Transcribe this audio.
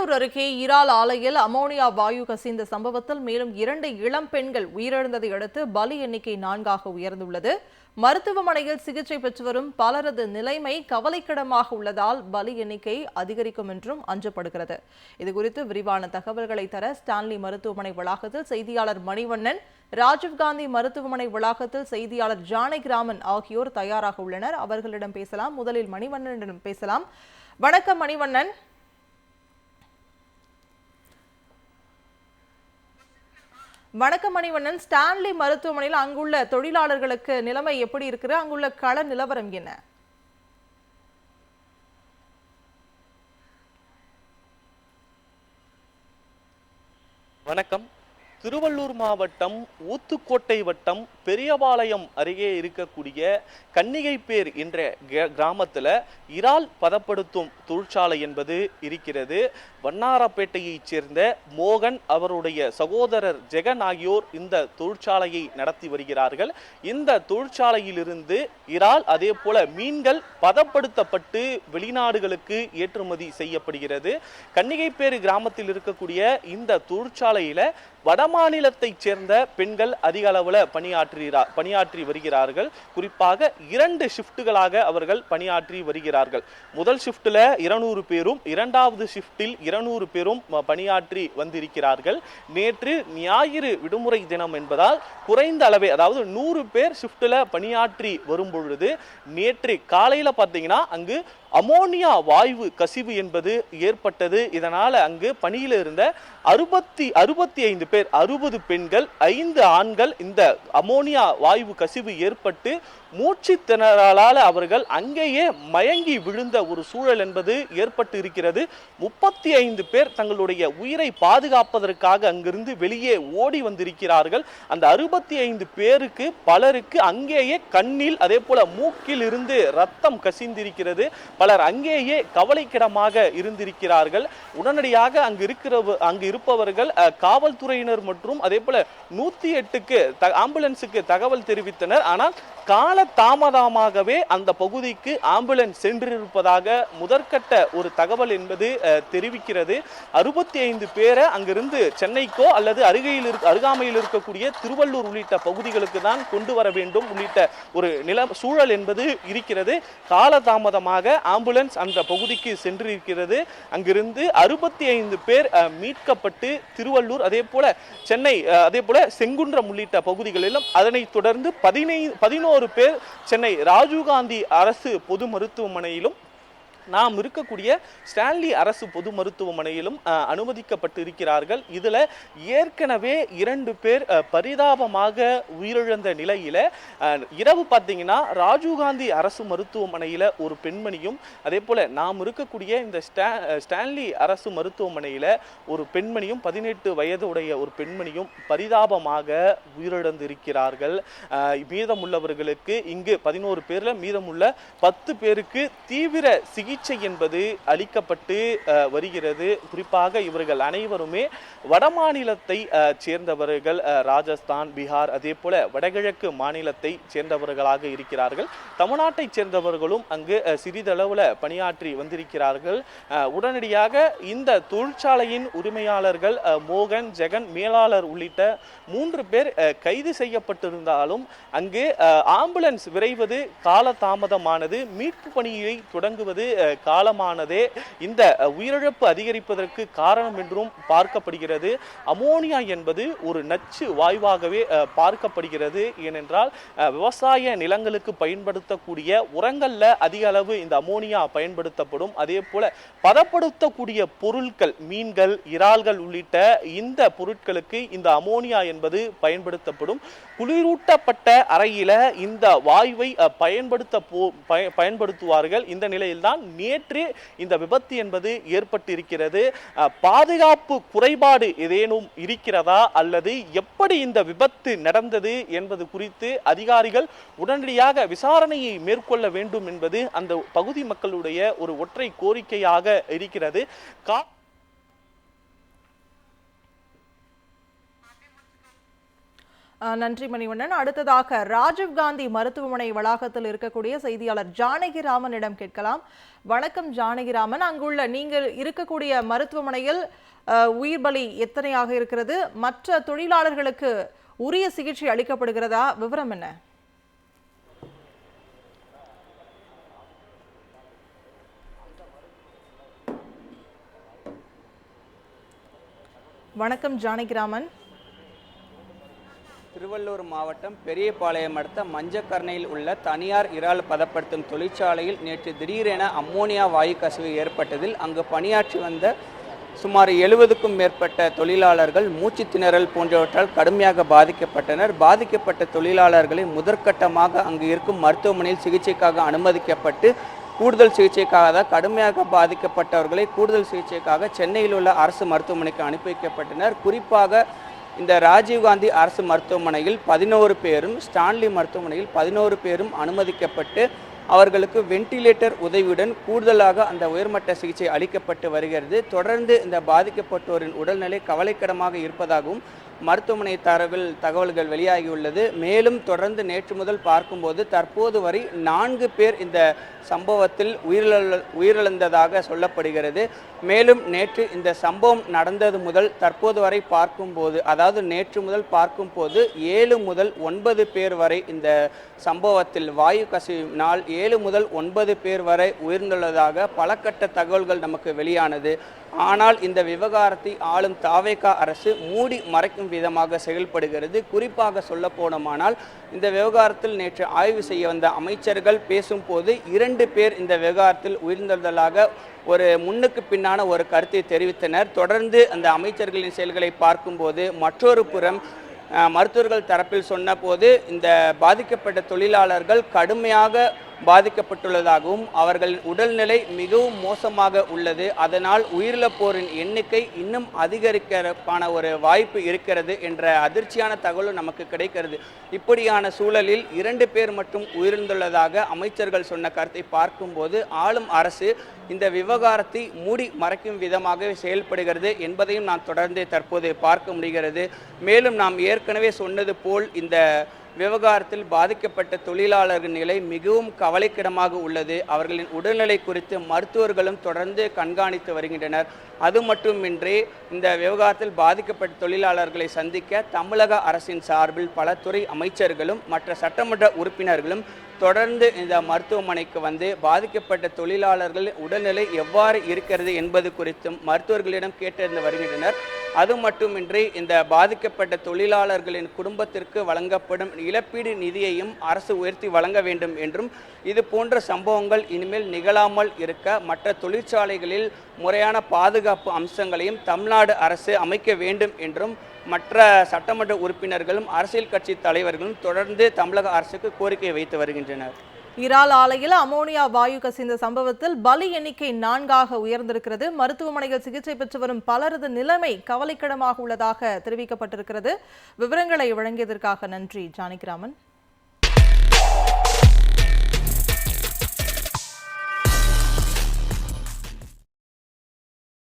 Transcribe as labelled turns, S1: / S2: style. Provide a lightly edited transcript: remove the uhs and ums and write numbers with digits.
S1: திருவள்ளூர் அருகே இறால் ஆலையில் அமோனியா வாயு கசிந்த சம்பவத்தில் மேலும் 2 இளம் பெண்கள் உயிரிழந்ததை அடுத்து பலி எண்ணிக்கை 4ஆக உயர்ந்துள்ளது. மருத்துவமனையில் சிகிச்சை பெற்று வரும் பலரது நிலைமை கவலைக்கிடமாக உள்ளதால் பலி எண்ணிக்கை அதிகரிக்கும் என்றும் அஞ்சப்படுகிறது. இதுகுறித்து விரிவான தகவல்களை தர ஸ்டான்லி மருத்துவமனை வளாகத்தில் செய்தியாளர் மணிவண்ணன், ராஜீவ்காந்தி மருத்துவமனை வளாகத்தில் செய்தியாளர் ஜானகிராமன் ஆகியோர் தயாராக உள்ளனர். அவர்களிடம் பேசலாம். முதலில் மணிவண்ணனிடம் பேசலாம். வணக்கம் மணிவண்ணன். வணக்கம் மணிவண்ணன். ஸ்டான்லி மருத்துவமனையில் அங்குள்ள தொழிலாளர்களுக்கு நிலைமை எப்படி இருக்குது? அங்குள்ள கள நிலவரம் என்ன?
S2: வணக்கம். திருவள்ளூர் மாவட்டம் ஊத்துக்கோட்டை வட்டம் பெரியபாளையம் அருகே இருக்கக்கூடிய கன்னிகைப்பேர் என்ற கிராமத்தில் இறால் பதப்படுத்தும் தொழிற்சாலை என்பது இருக்கிறது. வண்ணாரப்பேட்டையைச் சேர்ந்த மோகன், அவருடைய சகோதரர் ஜெகன் ஆகியோர் இந்த தொழிற்சாலையை நடத்தி வருகிறார்கள். இந்த தொழிற்சாலையிலிருந்து இறால் அதே போல மீன்கள் பதப்படுத்தப்பட்டு வெளிநாடுகளுக்கு ஏற்றுமதி செய்யப்படுகிறது. கன்னிகைப்பேர் கிராமத்தில் இருக்கக்கூடிய இந்த தொழிற்சாலையில வடமாநிலத்தைச் சேர்ந்த பெண்கள் அதிக அளவில் பணியாற்றி வருகிறார்கள். குறிப்பாக 2 ஷிஃப்ட்டுகளாக அவர்கள் பணியாற்றி வருகிறார்கள். முதல் ஷிஃப்ட்டில் 200 பேரும், இரண்டாவது ஷிஃப்ட்டில் 200 பேரும் பணியாற்றி வந்திருக்கிறார்கள். நேற்று ஞாயிறு விடுமுறை தினம் என்பதால் குறைந்த அளவே, அதாவது 100 பேர் ஷிஃப்ட்டில் பணியாற்றி வரும் பொழுது நேற்று காலையில் பார்த்தீங்கன்னா அங்கு அமோனியா வாயு கசிவு என்பது ஏற்பட்டது. இதனால அங்கு பணியில் இருந்த 65 பேர், 60 பெண்கள், 5 ஆண்கள் இந்த அமோனியா வாயு கசிவு ஏற்பட்டு மூச்சு திணறலால் அவர்கள் அங்கேயே மயங்கி விழுந்த ஒரு சூழல் என்பது ஏற்பட்டு இருக்கிறது. 35 பேர் தங்களுடைய உயிரை பாதுகாப்பதற்காக அங்கிருந்து வெளியே ஓடி வந்திருக்கிறார்கள். அந்த 65 பேருக்கு பலருக்கு அங்கேயே கண்ணில் அதே போல மூக்கில் இருந்து ரத்தம் கசிந்திருக்கிறது. பலர் அங்கேயே கவலைக்கிடமாக இருந்திருக்கிறார்கள். உடனடியாக அங்கு இருப்பவர்கள் காவல்துறையினர் மற்றும் அதே போல 108க்கு ஆம்புலன்ஸுக்கு தகவல் தெரிவித்தனர். ஆனால் கால தாமதமாகவே அந்த பகுதிக்கு ஆம்புலன்ஸ் சென்றிருப்பதாக முதற்கட்ட ஒரு தகவல் என்பது தெரிவிக்கிறது. 65 பேரை அங்கிருந்து சென்னைக்கோ அல்லது அருகாமையில் இருக்கக்கூடிய திருவள்ளூர் உள்ளிட்ட பகுதிகளுக்கு தான் கொண்டு வர வேண்டும் உள்ளிட்ட ஒரு சூழல் என்பது இருக்கிறது. காலதாமதமாக ஆம்புலன்ஸ் அந்த பகுதிக்கு சென்றிருக்கிறது. அங்கிருந்து 65 பேர் மீட்கப்பட்டு திருவள்ளூர் அதே போல சென்னை அதே போல செங்குன்றம் உள்ளிட்ட பகுதிகளிலும், அதனைத் தொடர்ந்து 11 பேர் சென்னை ராஜீவ்காந்தி அரசு பொது மருத்துவமனையிலும் நாம் இருக்கக்கூடிய ஸ்டான்லி அரசு பொது மருத்துவமனையிலும் அனுமதிக்கப்பட்டு இருக்கிறார்கள். இதுல ஏற்கனவே 2 பேர் பரிதாபமாக உயிரிழந்த நிலையில இரவு பார்த்தீங்கன்னா ராஜீவ்காந்தி அரசு மருத்துவமனையில ஒரு பெண்மணியும், அதே போல நாம் இருக்கக்கூடிய இந்த ஸ்டான்லி அரசு மருத்துவமனையில ஒரு பெண்மணியும், 18 வயதுடைய ஒரு பெண்மணியும் பரிதாபமாக உயிரிழந்திருக்கிறார்கள். மீதமுள்ளவர்களுக்கு இங்கு 11 பேர்ல மீதமுள்ள 10 பேருக்கு தீவிர சிகிச்சை என்பது அளிக்கப்பட்டு வருகிறது. குறிப்பாக இவர்கள் அனைவருமே வடமாநிலத்தை சேர்ந்தவர்கள். ராஜஸ்தான், பீகார் அதே போல வடகிழக்கு மாநிலத்தை சேர்ந்தவர்களாக இருக்கிறார்கள். தமிழ்நாட்டை சேர்ந்தவர்களும் அங்கு சிறிதளவில் பணியாற்றி வந்திருக்கிறார்கள். உடனடியாக இந்த தொழிற்சாலையின் உரிமையாளர்கள் மோகன், ஜெகன், மேலாளர் உள்ளிட்ட 3 பேர் கைது செய்யப்பட்டிருந்தாலும் அங்கு ஆம்புலன்ஸ் விரைவது காலதாமதமானது, மீட்பு பணியை தொடங்குவது காலமானதே இந்த உயிரிழப்பு அதிகரிப்பதற்கு காரணம் என்றும் பார்க்கப்படுகிறது. அமோனியா என்பது ஒரு நச்சு வாயுவாகவே பார்க்கப்படுகிறது. ஏனென்றால் விவசாய நிலங்களுக்கு பயன்படுத்தக்கூடிய உரங்கள்ல அதிக அளவு இந்த அமோனியா பயன்படுத்தப்படும். அதே போல பதப்படுத்தக்கூடிய பொருட்கள், மீன்கள், இறால்கள் உள்ளிட்ட இந்த பொருட்களுக்கு இந்த அமோனியா என்பது பயன்படுத்தப்படும். குளிரூட்டப்பட்ட அறையில இந்த வாயுவை பயன்படுத்துவார்கள். இந்த நிலையில்தான் நேற்று இந்த விபத்து என்பது ஏற்பட்டிருக்கிறது. பாதுகாப்பு குறைபாடு ஏதேனும் இருக்கிறதா அல்லது எப்படி இந்த விபத்து நடந்தது என்பது குறித்து அதிகாரிகள் உடனடியாக விசாரணையை மேற்கொள்ள வேண்டும் என்பது அந்த பகுதி மக்களுடைய ஒரு ஒற்றை கோரிக்கையாக இருக்கிறது.
S1: நன்றி மணிவண்ணன். அடுத்ததாக ராஜீவ்காந்தி மருத்துவமனை வளாகத்தில் இருக்கக்கூடிய செய்தியாளர் ஜானகிராமனிடம் கேட்கலாம். வணக்கம் ஜானகிராமன், அங்குள்ள நீங்கள் இருக்கக்கூடிய மருத்துவமனையில் உயிர் பலி எத்தனையாக இருக்கிறது? மற்ற தொழிலாளர்களுக்கு உரிய சிகிச்சை அளிக்கப்படுகிறதா? விவரம் என்ன? வணக்கம் ஜானகிராமன்.
S3: திருவள்ளூர் மாவட்டம் பெரியபாளையம் அடுத்த மஞ்சக்கரணையில் உள்ள தனியார் இறால் பதப்படுத்தும் தொழிற்சாலையில் நேற்று திடீரென அம்மோனியா வாயு கசிவு ஏற்பட்டதில் அங்கு பணியாற்றி வந்த சுமார் 70க்கும் மேற்பட்ட தொழிலாளர்கள் மூச்சு திணறல் போன்றவற்றால் கடுமையாக பாதிக்கப்பட்டனர். பாதிக்கப்பட்ட தொழிலாளர்களை முதற்கட்டமாக அங்கு இருக்கும் மருத்துவமனையில் சிகிச்சைக்காக அனுமதிக்கப்பட்டு கூடுதல் சிகிச்சைக்காக கடுமையாக பாதிக்கப்பட்டவர்களை கூடுதல் சிகிச்சைக்காக சென்னையில் உள்ள அரசு மருத்துவமனைக்கு அனுப்பி வைக்கப்பட்டனர். குறிப்பாக இந்த ராஜீவ்காந்தி அரசு மருத்துவமனையில் 11 பேரும், ஸ்டான்லி மருத்துவமனையில் 11 பேரும் அனுமதிக்கப்பட்டு அவர்களுக்கு வென்டிலேட்டர் உதவியுடன் கூடுதலாக அந்த உயர்மட்ட சிகிச்சை அளிக்கப்பட்டு வருகிறது. தொடர்ந்து இந்த பாதிக்கப்பட்டோரின் உடல்நிலை கவலைக்கிடமாக இருப்பதாகவும் மருத்துவமனை தகவல்கள் வெளியாகியுள்ளது. மேலும் தொடர்ந்து நேற்று முதல் பார்க்கும்போது தற்போது வரை 4 பேர் இந்த சம்பவத்தில் உயிரிழந்ததாக சொல்லப்படுகிறது. மேலும் நேற்று இந்த சம்பவம் நடந்தது முதல் தற்போது வரை பார்க்கும்போது, அதாவது நேற்று முதல் பார்க்கும்போது 7 முதல் 9 பேர் வரை இந்த சம்பவத்தில் வாயு கசிவினால் 7 முதல் 9 பேர் வரை உயிர்ந்துள்ளதாக பல கட்ட தகவல்கள் நமக்கு வெளியானது. ஆனால் இந்த விவகாரத்தை ஆளும் தாவேகா அரசு மூடி மறைக்கும் விதமாக செயல்படுகிறது. குறிப்பாக சொல்ல போனோமானால் இந்த விவகாரத்தில் நேற்று ஆய்வு செய்ய வந்த அமைச்சர்கள் பேசும்போது 2 பேர் இந்த விவகாரத்தில் உயிர்ந்துள்ளதாக ஒரு முன்னுக்கு பின்னான ஒரு கருத்தை தெரிவித்தனர். தொடர்ந்து அந்த அமைச்சர்களின் செயல்களை பார்க்கும்போது மற்றொரு புறம் மருத்துவர்கள் தரப்பில் சொன்ன போது இந்த பாதிக்கப்பட்ட தொழிலாளர்கள் கடுமையாக பாதிக்கப்பட்டுள்ளதாகவும் அவர்களின் உடல்நிலை மிகவும் மோசமாக உள்ளது, அதனால் உயிரிழப்போரின் எண்ணிக்கை இன்னும் அதிகரிக்கிறதுக்கான ஒரு வாய்ப்பு இருக்கிறது என்ற அதிர்ச்சியான தகவலும் நமக்கு கிடைக்கிறது. இப்படியான சூழலில் 2 பேர் மட்டும் உயிரிழந்துள்ளதாக அமைச்சர்கள் சொன்ன கருத்தை பார்க்கும்போது ஆளும் அரசு இந்த விவகாரத்தை மூடி மறைக்கும் விதமாக செயல்படுகிறது என்பதையும் நான் தொடர்ந்து தற்போது பார்க்க முடிகிறது. மேலும் நாம் ஏற்கனவே சொன்னது போல் இந்த விவகாரத்தில் பாதிக்கப்பட்ட தொழிலாளர்கள் நிலை மிகவும் கவலைக்கிடமாக உள்ளது. அவர்களின் உடல்நிலை குறித்து மருத்துவர்களும் தொடர்ந்து கண்காணித்து வருகின்றனர். அது மட்டுமின்றி இந்த விவகாரத்தில் பாதிக்கப்பட்ட தொழிலாளர்களை சந்திக்க தமிழக அரசின் சார்பில் பல துறை அமைச்சர்களும் மற்ற சட்டமன்ற உறுப்பினர்களும் தொடர்ந்து இந்த மருத்துவமனைக்கு வந்து பாதிக்கப்பட்ட தொழிலாளர்கள் உடல்நிலை எவ்வாறு இருக்கிறது என்பது குறித்தும் மருத்துவர்களிடம் கேட்டறிந்து வருகின்றனர். அது மட்டுமின்றி இந்த பாதிக்கப்பட்ட தொழிலாளர்களின் குடும்பத்திற்கு வழங்கப்படும் இழப்பீடு நிதியையும் அரசு உயர்த்தி வழங்க வேண்டும் என்றும் இது போன்ற சம்பவங்கள் இனிமேல் நிகழாமல் இருக்க மற்ற தொழிற்சாலைகளில் முறையான பாதுகாப்பு அம்சங்களையும் தமிழ்நாடு அரசு அமைக்க வேண்டும் என்றும் மற்ற சட்டமன்ற உறுப்பினர்களும் அரசியல் கட்சி தலைவர்களும் தொடர்ந்து தமிழக அரசுக்கு கோரிக்கை வைத்து வருகின்றனர்.
S1: இறால் ஆலையில் அமோனியா வாயு கசிந்த சம்பவத்தில் பலி எண்ணிக்கை 4ஆக உயர்ந்திருக்கிறது. மருத்துவமனையில் சிகிச்சை பெற்று வரும் பலரது நிலைமை கவலைக்கிடமாக உள்ளதாக தெரிவிக்கப்பட்டிருக்கிறது. விவரங்களை வழங்கியதற்காக நன்றி ஜானகிராமன்.